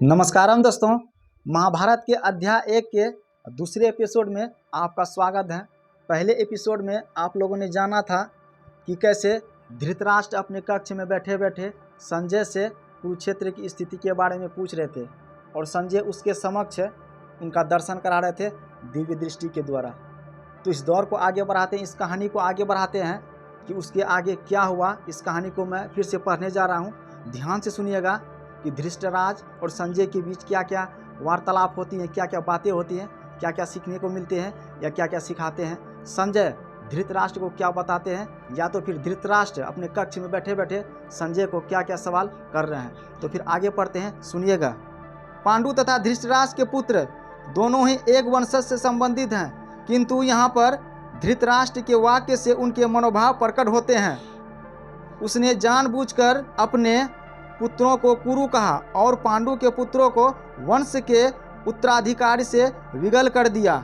नमस्कारम दोस्तों, महाभारत के अध्याय 1 के दूसरे एपिसोड में आपका स्वागत है। पहले एपिसोड में आप लोगों ने जाना था कि कैसे धृतराष्ट्र अपने कक्ष में बैठे बैठे संजय से कुरुक्षेत्र की स्थिति के बारे में पूछ रहे थे और संजय उसके समक्ष उनका दर्शन करा रहे थे दिव्य दृष्टि के द्वारा। तो इस दौर को आगे बढ़ाते हैं, इस कहानी को आगे बढ़ाते हैं कि उसके आगे क्या हुआ। इस कहानी को मैं फिर से पढ़ने जा रहा हूँ, ध्यान से सुनिएगा कि धृतराज और संजय के बीच क्या क्या वार्तालाप होती हैं, क्या क्या बातें होती हैं, क्या क्या सीखने को मिलते हैं या क्या क्या सिखाते हैं। संजय धृतराष्ट्र को क्या बताते हैं, या तो फिर धृतराष्ट्र अपने कक्ष में बैठे बैठे संजय को क्या क्या सवाल कर रहे हैं। तो फिर आगे पढ़ते हैं, सुनिएगा। पांडु तथा धृतराष्ट्र के पुत्र दोनों ही एक वंशज से संबंधित हैं, किंतु यहाँ पर धृतराष्ट्र के वाक्य से उनके मनोभाव प्रकट होते हैं। उसने जानबूझकर अपने पुत्रों को कुरु कहा और पांडु के पुत्रों को वंश के उत्तराधिकारी से विगल कर दिया।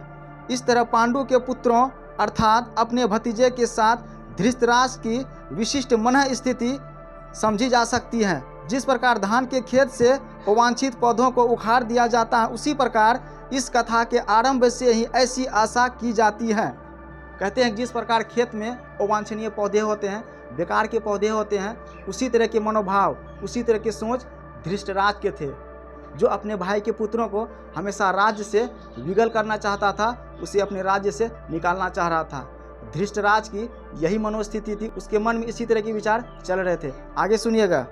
इस तरह पांडु के पुत्रों अर्थात अपने भतीजे के साथ धृतराष्ट्र की विशिष्ट मनः स्थिति समझी जा सकती है। जिस प्रकार धान के खेत से अवांछित पौधों को उखाड़ दिया जाता है, उसी प्रकार इस कथा के आरंभ से ही ऐसी आशा की जाती है। कहते हैं जिस प्रकार खेत में अवांछनीय पौधे होते हैं, बेकार के पौधे होते हैं, उसी तरह के मनोभाव, उसी तरह की सोच धृतराष्ट्र के थे, जो अपने भाई के पुत्रों को हमेशा राज्य से विगल करना चाहता था, उसे अपने राज्य से निकालना चाह रहा था। धृतराष्ट्र की यही मनोस्थिति थी, उसके मन में इसी तरह के विचार चल रहे थे। आगे सुनिएगा।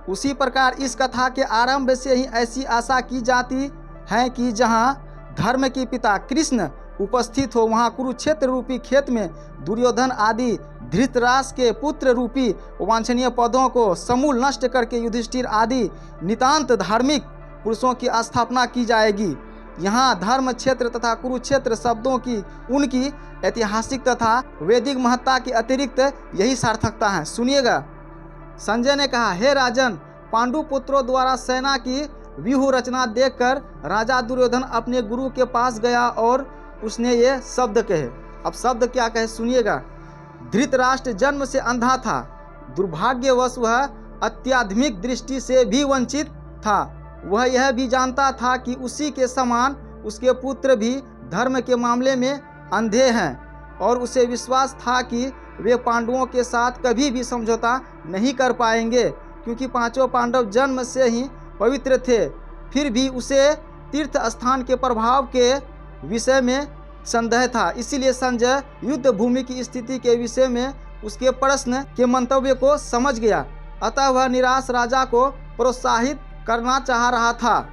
उसी प्रकार इस कथा के आरंभ से ही ऐसी आशा की जाती है कि जहाँ धर्म के पिता कृष्ण उपस्थित हो, वहाँ कुरुक्षेत्र रूपी खेत में दुर्योधन आदि धृतराष्ट्र के पुत्र रूपी वांछनीय पदों को समूल नष्ट करके युधिष्ठिर आदि नितांत धार्मिक पुरुषों की स्थापना की जाएगी। यहाँ धर्म क्षेत्र तथा कुरुक्षेत्र शब्दों की उनकी ऐतिहासिक तथा वैदिक महत्ता के अतिरिक्त यही सार्थकता है। सुनिएगा। संजय ने कहा, हे राजन, पांडु पुत्रों द्वारा सेना की व्यूह रचना देखकर राजा दुर्योधन अपने गुरु के पास गया और उसने ये शब्द कहे। अब शब्द क्या कहे, सुनिएगा। धृतराष्ट्र जन्म से अंधा था, दुर्भाग्यवश वह अत्याधुनिक दृष्टि से भी वंचित था। वह यह भी जानता था कि उसी के समान उसके पुत्र भी धर्म के मामले में अंधे हैं और उसे विश्वास था कि वे पांडवों के साथ कभी भी समझौता नहीं कर पाएंगे, क्योंकि पांचों पांडव जन्म से ही पवित्र थे। फिर भी उसे तीर्थ स्थान के प्रभाव के विषय में संदेह था, इसीलिए संजय युद्ध भूमि की स्थिति के विषय में उसके प्रश्न के मंतव्य को समझ गया। अतः वह निराश राजा को प्रोत्साहित करना चाह रहा था।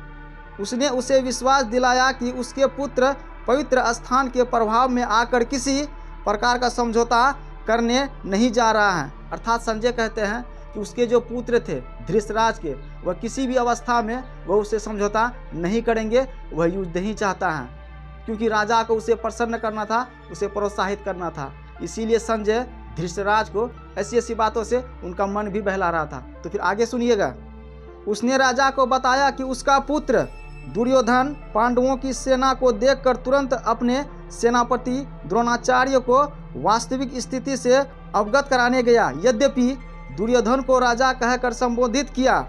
उसने उसे विश्वास दिलाया कि उसके पुत्र पवित्र स्थान के प्रभाव में आकर किसी प्रकार का समझौता करने नहीं जा रहा है। अर्थात संजय कहते हैं कि उसके जो पुत्र थे धृतराष्ट्र के, वह किसी भी अवस्था में वह उससे समझौता नहीं करेंगे, वह युद्ध ही चाहता है, क्योंकि राजा को उसे प्रसन्न करना था, उसे प्रोत्साहित करना था। इसीलिए संजय धृतराष्ट्र को ऐसी ऐसी बातों से उनका मन भी बहला रहा था। तो फिर आगे सुनिएगा। उसने राजा को बताया कि उसका पुत्र दुर्योधन पांडवों की सेना को देखकर तुरंत अपने सेनापति द्रोणाचार्य को वास्तविक स्थिति से अवगत कराने गया। यद्यपि दुर्योधन को राजा कहकर संबोधित किया,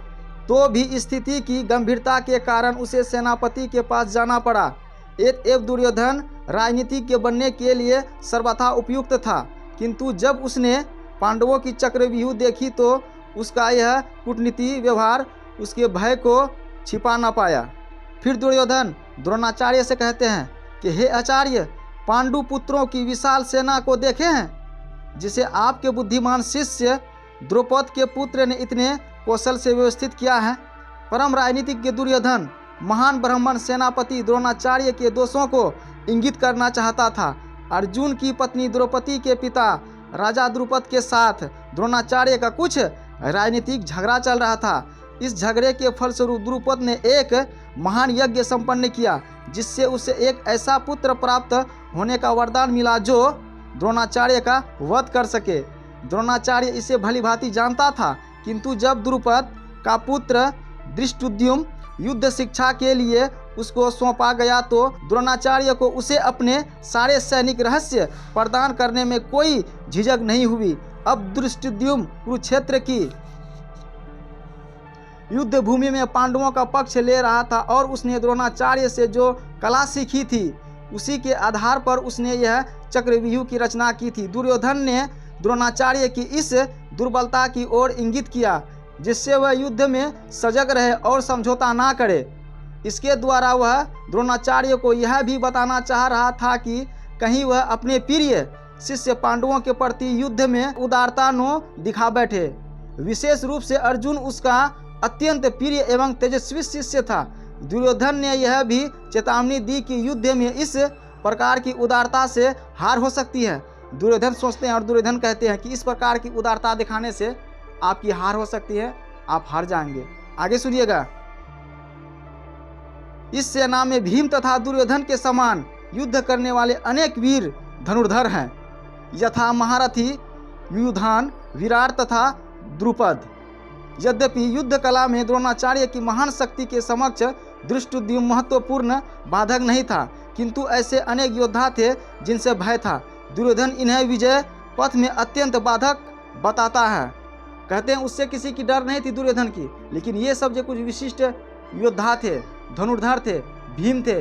तो भी स्थिति की गंभीरता के कारण उसे सेनापति के पास जाना पड़ा। एवं दुर्योधन राजनीतिज्ञ बनने के लिए सर्वथा उपयुक्त था, किंतु जब उसने पांडवों की चक्रव्यूह देखी तो उसका यह कूटनीति व्यवहार उसके भय को छिपा न पाया। फिर दुर्योधन द्रोणाचार्य से कहते हैं कि हे आचार्य, पांडु पुत्रों की विशाल सेना को देखे हैं, जिसे आपके बुद्धिमान शिष्य द्रौपद के पुत्र ने इतने कौशल से व्यवस्थित किया है। परम राजनीतिज्ञ दुर्योधन महान ब्राह्मण सेनापति द्रोणाचार्य के दोषों को इंगित करना चाहता था। अर्जुन की पत्नी द्रौपदी के पिता राजा द्रुपद के साथ द्रोणाचार्य का कुछ राजनीतिक झगड़ा चल रहा था। इस झगड़े के फलस्वरूप द्रुपद ने एक महान यज्ञ संपन्न किया, जिससे उसे एक ऐसा पुत्र प्राप्त होने का वरदान मिला जो द्रोणाचार्य का वध कर सके। द्रोणाचार्य इसे भलीभांति जानता था, किंतु जब द्रुपद का पुत्र धृष्टद्युम्न युद्ध शिक्षा के लिए उसको सौंपा गया, तो द्रोणाचार्य को उसे अपने सारे सैनिक रहस्य प्रदान करने में कोई झिझक नहीं हुई। अब धृष्टद्युम्न कुरुक्षेत्र की युद्ध भूमि में पांडवों का पक्ष ले रहा था और उसने द्रोणाचार्य से जो कला सीखी थी उसी के आधार पर उसने यह चक्रव्यूह की रचना की थी। दुर्योधन ने द्रोणाचार्य की इस दुर्बलता की ओर इंगित किया जिससे वह युद्ध में सजग रहे और समझौता ना करे। इसके द्वारा वह द्रोणाचार्य को यह भी बताना चाह रहा था कि कहीं वह अपने प्रिय शिष्य पांडवों के प्रति युद्ध में उदारता न दिखा बैठे। विशेष रूप से अर्जुन उसका अत्यंत प्रिय एवं तेजस्वी शिष्य था। दुर्योधन ने यह भी चेतावनी दी कि युद्ध में इस प्रकार की उदारता से हार हो सकती है। दुर्योधन सोचते हैं और दुर्योधन कहते हैं कि इस प्रकार की उदारता दिखाने से आपकी हार हो सकती है, आप हार जाएंगे। आगे सुनिएगा। इस सेना में भीम तथा दुर्योधन के समान युद्ध करने वाले अनेक वीर धनुर्धर हैं, यथा महारथी युयुधान, विराट तथा द्रुपद। यद्यपि युद्ध कला में द्रोणाचार्य की महान शक्ति के समक्ष धृष्टद्युम्न महत्वपूर्ण बाधक नहीं था, किंतु ऐसे अनेक योद्धा थे जिनसे भय था। दुर्योधन इन्हें विजय पथ में अत्यंत बाधक बताता है। कहते हैं उससे किसी की डर नहीं थी दुर्योधन की, लेकिन ये सब जो कुछ विशिष्ट योद्धा थे, धनुर्धर थे, भीम थे,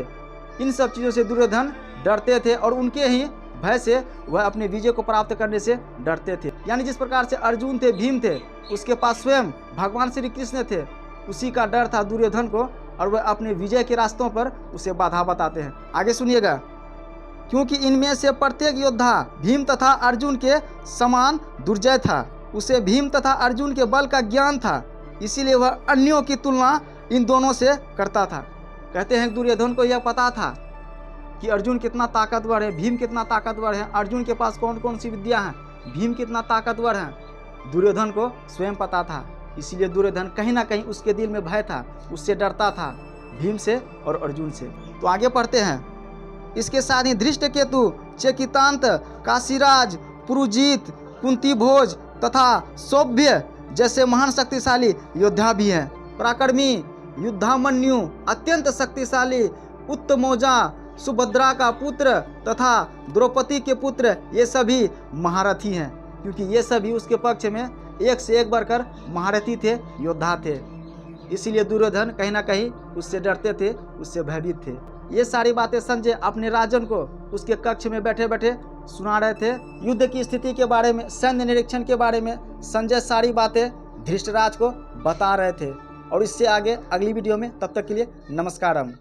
इन सब चीज़ों से दुर्योधन डरते थे और उनके ही भय से वह अपने विजय को प्राप्त करने से डरते थे। यानी जिस प्रकार से अर्जुन थे, भीम थे, उसके पास स्वयं भगवान श्री कृष्ण थे, उसी का डर था दुर्योधन को और वह अपने विजय के रास्तों पर उसे बाधा बताते हैं। आगे सुनिएगा। क्योंकि इनमें से प्रत्येक योद्धा भीम तथा अर्जुन के समान दुर्जय था, उसे भीम तथा अर्जुन के बल का ज्ञान था, इसीलिए वह अन्यों की तुलना इन दोनों से करता था। कहते हैं दुर्योधन को यह पता था कि अर्जुन कितना ताकतवर है, भीम कितना ताकतवर है, अर्जुन के पास कौन कौन सी विद्या है, भीम कितना ताकतवर है, दुर्योधन को स्वयं पता था। इसीलिए दुर्योधन कहीं ना कहीं उसके दिल में भय था, उससे डरता था, भीम से और अर्जुन से। तो आगे पढ़ते हैं। इसके साथ ही धृष्टकेतु, चेकितांत, काशीराज, पुरुजीत, कुंतीभोज तथा सौभ्य जैसे महान शक्तिशाली योद्धा भी हैं। पराक्रमी युद्धामन्यु, अत्यंत शक्तिशाली उत्तमौजा, सुभद्रा का पुत्र तथा द्रौपदी के पुत्र, ये सभी महारथी हैं, क्योंकि ये सभी उसके पक्ष में एक से एक बढ़कर महारथी थे, योद्धा थे। इसीलिए दुर्योधन कहीं ना कहीं उससे डरते थे, उससे भयभीत थे। ये सारी बातें संजय अपने राजन को उसके कक्ष में बैठे बैठे सुना रहे थे। युद्ध की स्थिति के बारे में, सैन्य निरीक्षण के बारे में संजय सारी बातें धृतराष्ट्र को बता रहे थे। और इससे आगे अगली वीडियो में, तब तक के लिए नमस्कारम।